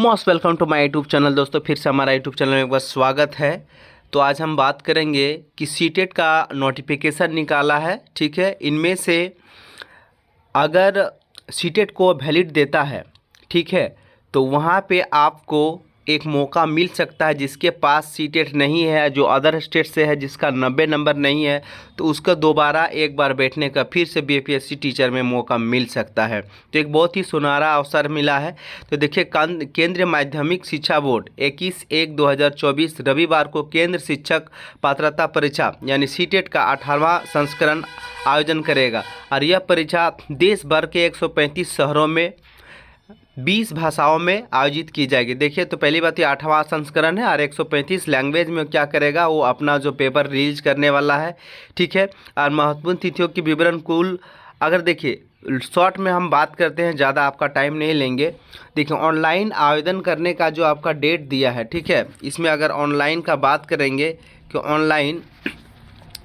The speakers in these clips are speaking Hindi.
Most welcome to my YouTube channel. दोस्तों फिर से हमारा यूट्यूब चैनल में एक बार स्वागत है। तो आज हम बात करेंगे कि सीटेट का नोटिफिकेशन निकाला है। ठीक है, इनमें से अगर सीटेट को वैलिड देता है, ठीक है, तो वहाँ पे आपको एक मौका मिल सकता है। जिसके पास सीटेट नहीं है, जो अदर स्टेट से है, जिसका 90 नंबर नहीं है, तो उसका दोबारा एक बार बैठने का फिर से बीपीएससी टीचर में मौका मिल सकता है। तो एक बहुत ही सुनहरा अवसर मिला है। तो देखिए, केंद्रीय माध्यमिक शिक्षा बोर्ड 21/1/2024 रविवार को केंद्र शिक्षक पात्रता परीक्षा यानी सीटेट का 18वां संस्करण आयोजन करेगा। और यह परीक्षा देश भर के 135 शहरों में 20 भाषाओं में आयोजित की जाएगी। देखिए, तो पहली बात ये 8वां संस्करण है और 135 लैंग्वेज में क्या करेगा, वो अपना जो पेपर रिलीज करने वाला है। ठीक है, और महत्वपूर्ण तिथियों की विवरण कुल अगर देखिए शॉर्ट में हम बात करते हैं, ज़्यादा आपका टाइम नहीं लेंगे। देखिए, ऑनलाइन आवेदन करने का जो आपका डेट दिया है, ठीक है, इसमें अगर ऑनलाइन का बात करेंगे कि ऑनलाइन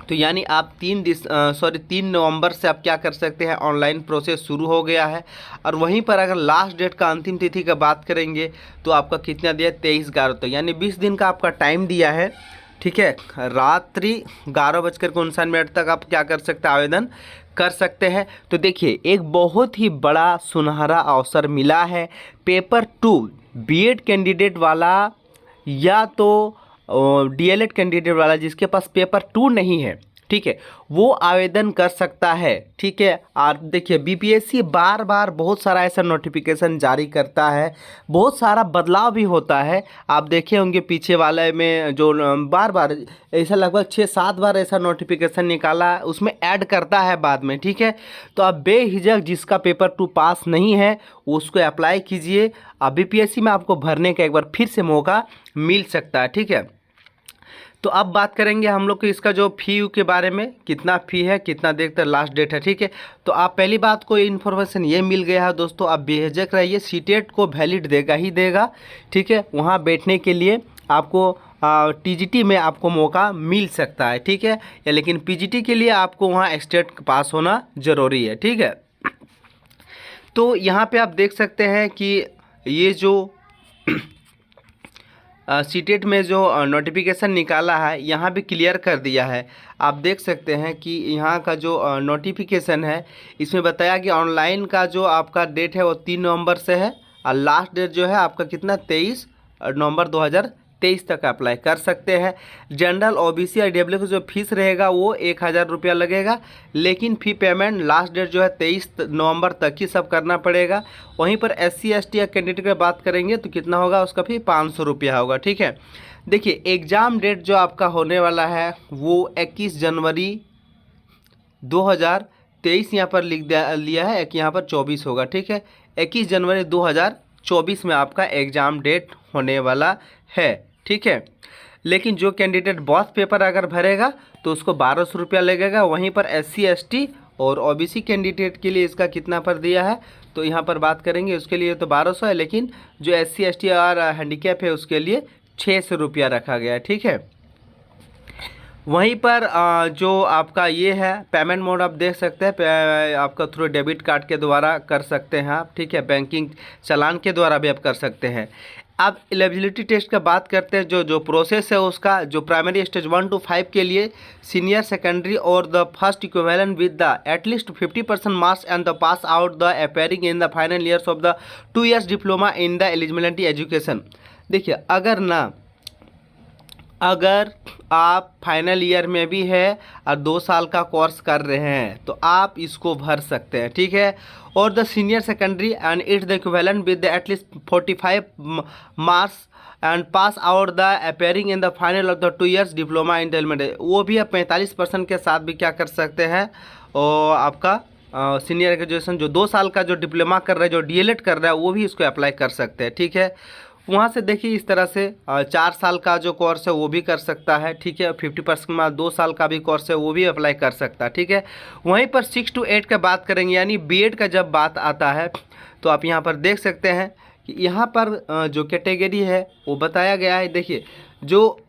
तो यानी आप 3 नवंबर से आप क्या कर सकते हैं, ऑनलाइन प्रोसेस शुरू हो गया है। और वहीं पर अगर लास्ट डेट का अंतिम तिथि का बात करेंगे तो आपका कितना दिया, 23/11 तक, यानी 20 दिन का आपका टाइम दिया है। ठीक है, रात्रि 11:59 तक आप क्या कर सकते हैं, आवेदन कर सकते हैं। तो देखिए, एक बहुत ही बड़ा सुनहरा अवसर मिला है। पेपर 2 बीएड कैंडिडेट वाला या तो डीएलएड कैंडिडेट वाला जिसके पास पेपर 2 नहीं है, ठीक है, वो आवेदन कर सकता है। ठीक है, और देखिए बीपीएससी बार बार बहुत सारा ऐसा नोटिफिकेशन जारी करता है, बहुत सारा बदलाव भी होता है। आप देखे होंगे पीछे वाले में जो बार बार ऐसा लगभग 6-7 बार ऐसा नोटिफिकेशन निकाला, उसमें ऐड करता है बाद में। ठीक है, तो आप बेहिचक जिसका पेपर 2 पास नहीं है उसको अप्लाई कीजिए। अब बीपीएससी में आपको भरने का एक बार फिर से मौका मिल सकता है। ठीक है, तो अब बात करेंगे हम लोग को इसका जो फ़ी के बारे में, कितना फ़ी है, कितना देर तक लास्ट डेट है। ठीक है, तो आप पहली बात को इन्फॉर्मेशन ये मिल गया है दोस्तों। आप बेझिझक रहिए, सीटेट को वैलिड देगा ही देगा। ठीक है, वहाँ बैठने के लिए आपको टीजीटी में आपको मौका मिल सकता है। ठीक है, या लेकिन पीजीटी के लिए आपको वहाँ स्टेट पास होना ज़रूरी है। ठीक है, तो यहाँ पे आप देख सकते हैं कि ये जो सीटेट में जो नोटिफिकेशन निकाला है, यहाँ भी क्लियर कर दिया है। आप देख सकते हैं कि यहाँ का जो नोटिफिकेशन है, इसमें बताया कि ऑनलाइन का जो आपका डेट है वो 3 नवंबर से है और लास्ट डेट जो है आपका कितना, 23 नवंबर 2023 तक अप्लाई कर सकते हैं। जनरल ओबीसी और ईडब्ल्यू का जो फीस रहेगा वो 1000 रुपया लगेगा, लेकिन फ़ी पेमेंट लास्ट डेट जो है 23 नवंबर तक ही सब करना पड़ेगा। वहीं पर SC ST या कैंडिडेट की बात करेंगे तो कितना होगा, उसका फी 500 रुपया होगा। ठीक है, देखिए एग्ज़ाम डेट जो आपका होने वाला है वो 21 जनवरी 2023 यहाँ पर लिया है, एक यहाँ पर 24 होगा। ठीक है, 21 जनवरी 2024 में आपका एग्ज़ाम डेट होने वाला है। ठीक है, लेकिन जो कैंडिडेट बॉथ पेपर अगर भरेगा तो उसको 1200 रुपया लगेगा। वहीं पर SC ST और OBC कैंडिडेट के लिए इसका कितना पर दिया है, तो यहाँ पर बात करेंगे उसके लिए तो 1200 है, लेकिन जो SC ST और हैंडीकैप है उसके लिए 600 रुपया रखा गया है। ठीक है, वहीं पर जो आपका ये है पेमेंट मोड आप देख सकते हैं, आपका थ्रू डेबिट कार्ड के द्वारा कर सकते हैं आप। ठीक है, बैंकिंग चालान के द्वारा भी आप कर सकते हैं। अब एलिजिबिलिटी टेस्ट का बात करते हैं, जो प्रोसेस है उसका, जो प्राइमरी स्टेज 1 to 5 के लिए सीनियर सेकेंडरी और the first equivalent with the at least 50% marks and the pass out the appearing in the final years of the 2 years diploma in the eligibility education. देखिए, अगर आप फाइनल ईयर में भी है और 2 साल का कोर्स कर रहे हैं तो आप इसको भर सकते हैं। ठीक है, और the senior secondary and it's the equivalent with the at least 45 marks and pass out the appearing in the final of the 2 years diploma in the, वो भी आप 45% के साथ भी क्या कर सकते हैं, और आपका सीनियर ग्रेजुएशन जो 2 साल का जो डिप्लोमा कर रहा है, जो डीएलएड कर रहा है, वो भी इसको अप्लाई कर सकते हैं। ठीक है, वहाँ से देखिए इस तरह से 4 साल का जो कोर्स है वो भी कर सकता है। ठीक है, 50% में 2 साल का भी कोर्स है वो भी अप्लाई कर सकता है। ठीक है, वहीं पर 6 to 8 का बात करेंगे, यानी बीएड का जब बात आता है तो आप यहाँ पर देख सकते हैं कि यहाँ पर जो कैटेगरी है वो बताया गया है। देखिए, जो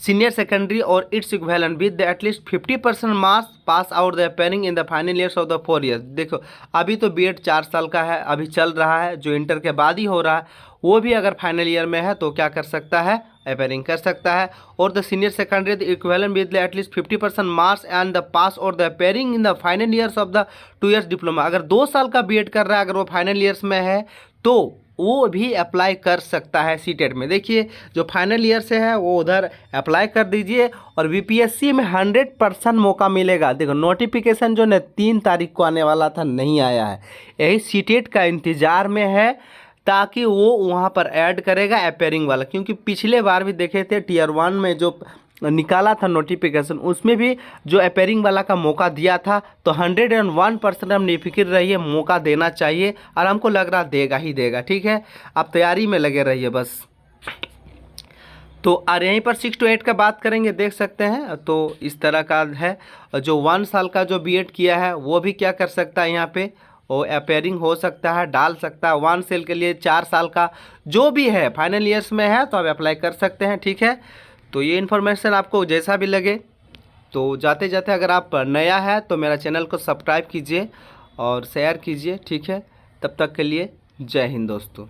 सीनियर सेकेंडरी और its equivalent with at least 50% marks pass out the appearing in the final years of the 4 years. देखो अभी तो बीएड 4 साल का है, अभी चल रहा है, जो इंटर के बाद ही हो रहा है वो भी अगर फाइनल ईयर में है तो क्या कर सकता है, अपेयरिंग कर सकता है। और the senior secondary the equivalent with at least 50% marks and the pass or the appearing in the final years of the 2 years diploma. अगर 2 साल का बीएड कर रहा है, अगर वो फाइनल ईयर्स में है तो वो भी अप्लाई कर सकता है सीटेट में। देखिए जो फाइनल ईयर से है वो उधर अप्लाई कर दीजिए और बीपीएससी में 100% मौका मिलेगा। देखो नोटिफिकेशन जो 3 तारीख को आने वाला था नहीं आया है, यही सीटेट का इंतज़ार में है ताकि वो वहाँ पर ऐड करेगा अपेयरिंग वाला। क्योंकि पिछले बार भी देखे थे टीयर 1 में जो निकाला था नोटिफिकेशन उसमें भी जो अपेयरिंग वाला का मौका दिया था, तो 101% हम निफिक्र रहिए, मौका देना चाहिए और हमको लग रहा देगा ही देगा। ठीक है, आप तैयारी में लगे रहिए बस। तो और यहीं पर 6 to 8 का बात करेंगे, देख सकते हैं तो इस तरह का है। जो 1 साल का जो बीएड किया है वो भी क्या कर सकता है, यहाँ पे वो अपेयरिंग हो सकता है, डाल सकता है। 1 साल के लिए 4 साल का जो भी है फाइनल ईयर्स में है तो आप अप्लाई कर सकते हैं। ठीक है, तो ये इन्फॉर्मेशन आपको जैसा भी लगे तो जाते जाते अगर आप नया है तो मेरा चैनल को सब्सक्राइब कीजिए और शेयर कीजिए। ठीक है, तब तक के लिए जय हिंद दोस्तों।